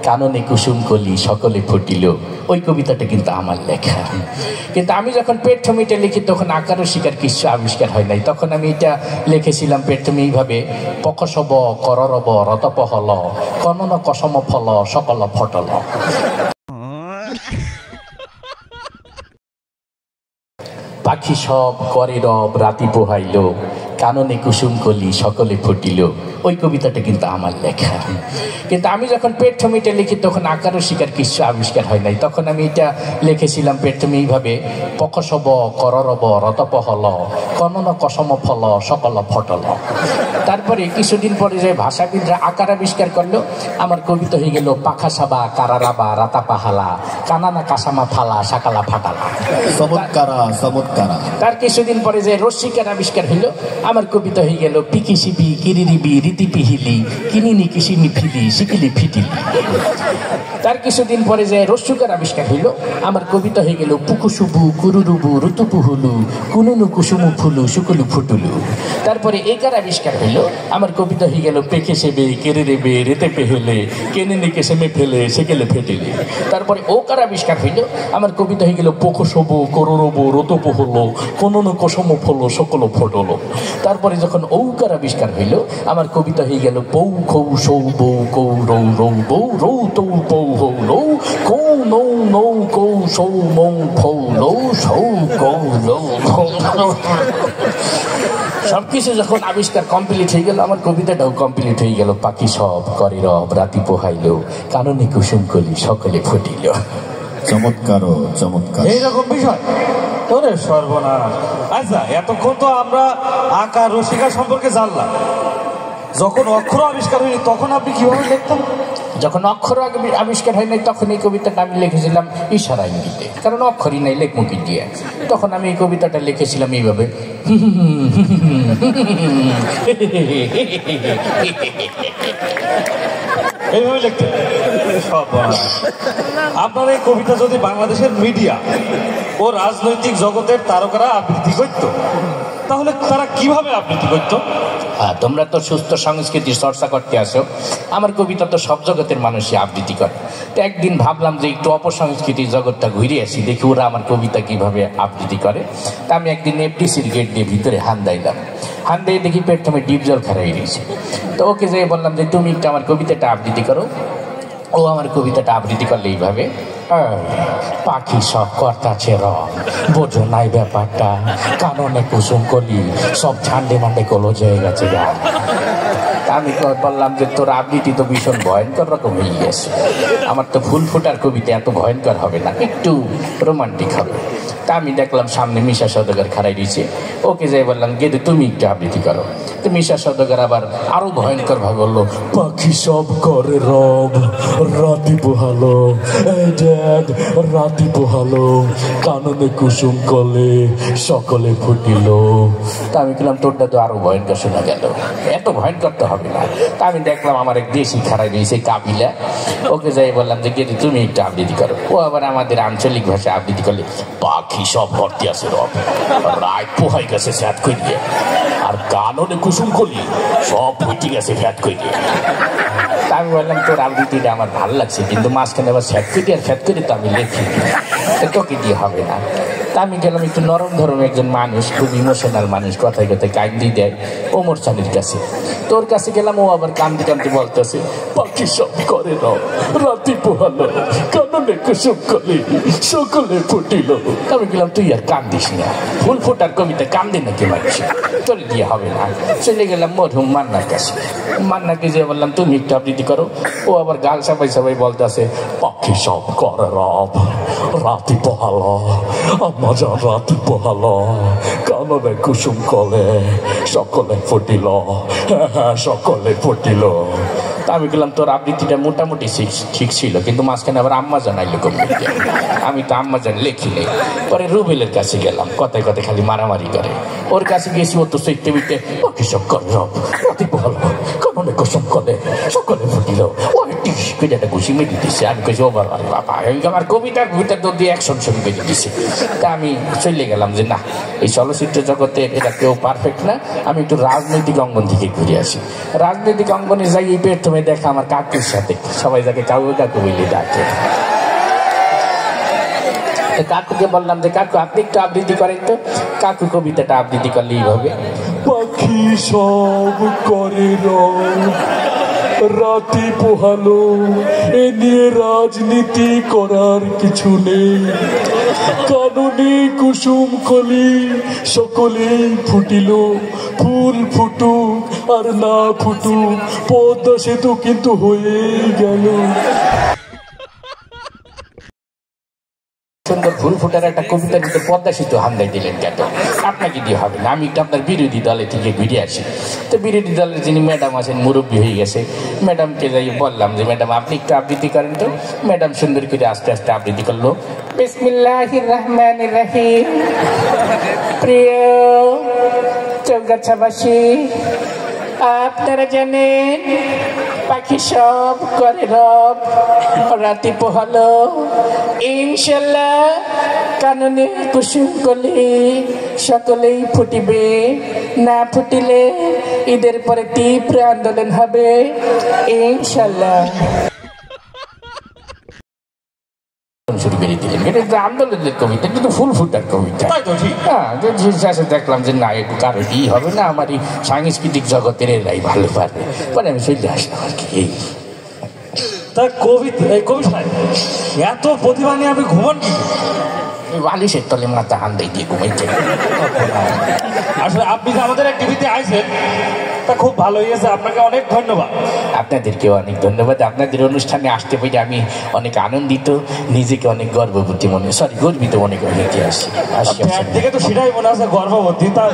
কাননে কুসুম কলি সকলে ফুটিল, ওই কবিতাটা কিন্তু আমার লেখা। কিন্তু আমি যখন পেট্থমিটা লিখি তখন আকার ও শিকার কিছু আবিষ্কার হয় নাই। তখন আমি এটা লিখেছিলাম পেট্থমি এইভাবে: পকসব কররব রতপহল কনন কসম ফল সকল ফটল। পাখি সব করে রব রাতি পোহাইল, কাননে কুসুম কলি সকলে ফুটিল, ওই কবিতাটা কিন্তু আমার লেখা। কিন্তু আমি যখন পেট্থমিটা লিখি তখন আকার ও শিকার কিছু আবিষ্কার হয় নাই। তখন আমি এটা লিখেছিলাম পেট্থমি এইভাবে: পকসব কররব রতপহল কনন কসম ফল সকল ফটল। তারপরে কিছুদিন পরে যে ভাষাবিদরা আকার আবিষ্কার করলো, আমার কবিতা হয়ে গেল পাখা সাবা কারারাবা রাতা পাহালা কানানা কাসামা ফালা সাকালা ফাটালা। তার কিছুদিন পরে যে রস্যিকার আবিষ্কার হইল, আমার কবিতা হয়ে গেল পিকিসিবি কিরিরিবি রীতি পিহিলি কিনিনি কিসিনি ফিলি সিকিলি ফিটিলি। তার কিছুদিন পরে যে রস্যকার আবিষ্কার হইল, আমার কবিতা হয়ে গেল পুকুসুবু কুরুরুবু ঋতুপুহুলু কুনুনু কুসুমু ফুলু সুকুলু ফুটুলু। তারপরে একার আবিষ্কার হইল, আমার কবিতা হয়ে গেল পেকে সেবে কেড়ে রেবে রেতে পেহেলে কেনে কেসেমে ফেলে সেকেলে ফেটেলে। তারপরে ওকার আবিষ্কার হইল, আমার কবিতা হয়ে গেল পোকসবু কররবু রতপহল কোননো কসম ফল সকল ফটল। তারপরে যখন ঔকার আবিষ্কার হইল, আমার কবিতা হয়ে গেল পৌ খৌ সৌ বৌ কৌ রৌ রৌ বৌ রৌ তৌ পৌ হৌ লৌ কৌ নৌ নৌ কৌ সৌ মৌ ফৌ লৌ সৌ কৌ লৌ। সবকিছু যখন আবিষ্কার কমপ্লিট হয়ে গেল, আমার কবিতাটাও কমপ্লিট হয়ে গেল। পাখি সব করে রব রাতি পোহাইল, কাননে কুসুম কলি সকলে ফুটিল। চমৎকার চমৎকার এইরকম বিষয় তোরে সর্বনাশ। আচ্ছা, এতক্ষণ তো আমরা আকার রসিকা সম্পর্কে জানলাম, যখন অক্ষর আবিষ্কার হয়নি তখন আপনি কিভাবে লিখতেন? যখন অক্ষর আবিষ্কার হয় নাই তখন এই কবিতাটা আমি লিখেছিলাম ইশারা ইঙ্গিতে, কারণ অক্ষরই নাই লেখমুখী দিয়ে। তখন আমি এই কবিতাটা লিখেছিলাম এইভাবে: এইভাবে লিখতেন। আপনার এই কবিতা যদি বাংলাদেশের মিডিয়া ও রাজনৈতিক জগতের তারকারা আবৃত্তি করত, তাহলে তারা কিভাবে আবৃত্তি করত? তোমরা তো সুস্থ সংস্কৃতির চর্চা করতে আসো, আমার কবিতা তো সব জগতের মানুষই আবৃত্তি করে। তো একদিন ভাবলাম যে একটু অপসংস্কৃতির জগৎটা ঘুরে আসি, দেখি ওরা আমার কবিতা কিভাবে আবৃত্তি করে। তা আমি একদিন এফডিসির গেট দিয়ে ভিতরে হান দিলাম। হান দিয়ে দেখি পেট্থমে ডিপ জল খারাই রয়েছে। তো ওকে যেয়ে বললাম যে তুমি একটু আমার কবিতাটা আবৃত্তি করো। ও আমার কবিতাটা আবৃত্তি করলে এইভাবে: পাখি সব কর্তাছে রব বোঝো নাই ব্যাপারটা, কাননে কুসুম কলি সব ঠান্ডে মান্ডে কলো জয়ে গেছে গা। আমি বললাম যে তোর আবৃত্তি তো ভীষণ ভয়ঙ্কর রকম হয়ে গেছে, আমার তো ফুল ফোটার কবিতা এত ভয়ঙ্কর হবে না, একটু রোমান্টিক হবে। তা আমি দেখলাম সামনে মিশা সওদাগর খাড়াই দিয়েছে, ওকে যাই বললাম গেদে তুমি একটু আবৃত্তি করো। তো মিশা সওদাগর আবার আরো ভয়ঙ্কর ভাবে বললো: পাখি সব করে রব রাতি পোহালো, এই দেখ রাতি পোহালো কাননে কুসুম কলে সকলে ফুটিল। তা আমি বললাম তোরটা তো আরো ভয়ঙ্কর শোনা গেল, এত ভয়ঙ্কর তো হবে না। তা আমি দেখলাম আমার এক দেশি খাড়াই দিয়েছে কাবিলা, ওকে যাই বললাম যে গেদে তুমি একটু আবৃত্তি করো। ও আবার আমাদের আঞ্চলিক ভাষায় আবৃত্তি করলে: পাখি সব ভর্তি আছে রব রাত পোহাই গেছে স্যাট করে দিয়ে, আর কাননে কুসুম কলি সব ফুটি গেছে ফ্যাট করে দিয়ে। তা আমি বললাম তোর আবৃত্তিটা আমার ভালো লাগছে, কিন্তু মাঝখানে আবার স্যাট করে আর ফ্যাট করে তো আমি লিখি, তোকে দিয়ে হবে না। তা আমি গেলাম একটু নরম ধরনের একজন মানুষ, খুব ইমোশনাল মানুষ, কথায় কথায় কান্দি দেয়, ওমর চালির কাছে। তোর কাছে গেলাম, ও আবার কান্দি কান্দি বলতেছে: পাখি সব করে রব রাতি পোহালো কাননে কুসুম কলি সকলে ফুটিল। আমি গেলাম তুই আর কান্দিস না, ফুল ফোটার কবিতা কান্দে নাকি মানুষ, তোর দিয়ে হবে না। চলে গেলাম মরহুম মান্নার কাছে। মান্নাকে যে বললাম তুমি একটু আবৃত্তি করো। ও আবার গাল সবাই সবাই বলতেছে: পাখি সব করে রব রাতি পোহালো মজা রাতি পোহালো কাননে কুসুম কলে সকলে ফুটিল, সকলে ফুটিল। তা আমি গেলাম তোর আবৃত্তিটা মোটামুটি ঠিক ছিল, কিন্তু মাঝখানে আবার আম্মা জানাইলো কবিতা, আমি তো আম্মা জান লেখি নেই। পরে রুবেলের কাছে গেলাম, কথায় কথায় খালি মারামারি করে। ওর কাছে গেছি, ও তো সইতে বিতে পাখি সব করে রব রাতি পোহালো কাননে কুসুম কলে সকলে ফুটিল। ও একটু টিস করে একটা ঘুষি মেরে দিচ্ছে। আমি কইছি ও বাবা বাবা, আমার কবিতার ভিতর তো দিয়ে অ্যাকশন শুরু করে দিচ্ছে। তা আমি চলে গেলাম যে না, এই চলচ্চিত্র জগতে এটা কেউ পারফেক্ট না, আমি একটু রাজনৈতিক অঙ্গন থেকে ঘুরে আসি। রাজনৈতিক অঙ্গনে যাই, এই প্রথমে দেখা আমার কাকুর সাথে, সবাই যাকে কাকু কাকু বলে ডাকে। কাকুকে বললাম যে কাকু আপনি একটু আবৃত্তি করেন তো। কাকু কবিতাটা আবৃত্তি করলে এইভাবে, পাখি সব করে রং রাতি পোহালো, এ নিয়ে রাজনীতি করার কিছু নেই। কাননে কুসুম কলি সকলেই ফুটিল, ফুল ফুটুক আর না ফুটুক পদ্মা সেতু কিন্তু হয়ে গেল। সুন্দর ফুল ফুটার একটা কবিতার ভিতরে পদ্মা সেতু হামদাই দিলেন কেন? আপনাকে দিয়ে হবে না, আমি একটু আপনার বিরোধী দলে থেকে ঘুরে আসি। তো বিরোধী দলের যিনি ম্যাডাম আছেন, মুরব্বী হয়ে গেছে, ম্যাডামকে যাই বললাম যে ম্যাডাম আপনি একটু আবৃত্তি করেন তো। ম্যাডাম সুন্দর করে আস্তে আস্তে আবৃত্তি করলো, বিসমিল্লাহির রহমানির রহিম। প্রিয় চৌগাছাবাসী, আপনারা জানেন পাখি সব করে রব, রাতি পোহালো ইনশাল্লাহ কাননে কুসুম কলি সকলেই ফুটিবে, না ফুটিলে ঈদের পরে তীব্র আন্দোলন হবে ইনশাল্লাহ। শুরু করে দিলেন, এটা আন্দোলনের কবিতা, কিন্তু ফুল ফুটার কবিতা। হ্যাঁ, শেষে দেখলাম যে না, একটু কারো ই হবে না, আমার এই সাংস্কৃতিক জগতের এরাই ভালো পারবে, মানে আমি চলে আসলাম আর কি। তা কবি সাহেব, এত প্রতিভা নিয়ে আপনি ঘুমান কি? বালিশের তলে মাথা হান্দাই দিয়ে ঘুমাইছে। আসলে আপনি যে আমাদের এক টিভিতে আইছেন, তা খুব ভালো হয়েছে, আপনাকে অনেক ধন্যবাদ। আপনাদেরকেও অনেক ধন্যবাদ। আপনাদের অনুষ্ঠানে আসতে পেরে আমি অনেক আনন্দিত, নিজেকে অনেক গর্ববতী গর্বিত মনে করে আসছি। দেখে তো সেটাই মনে আছে, গর্ভবতী। তা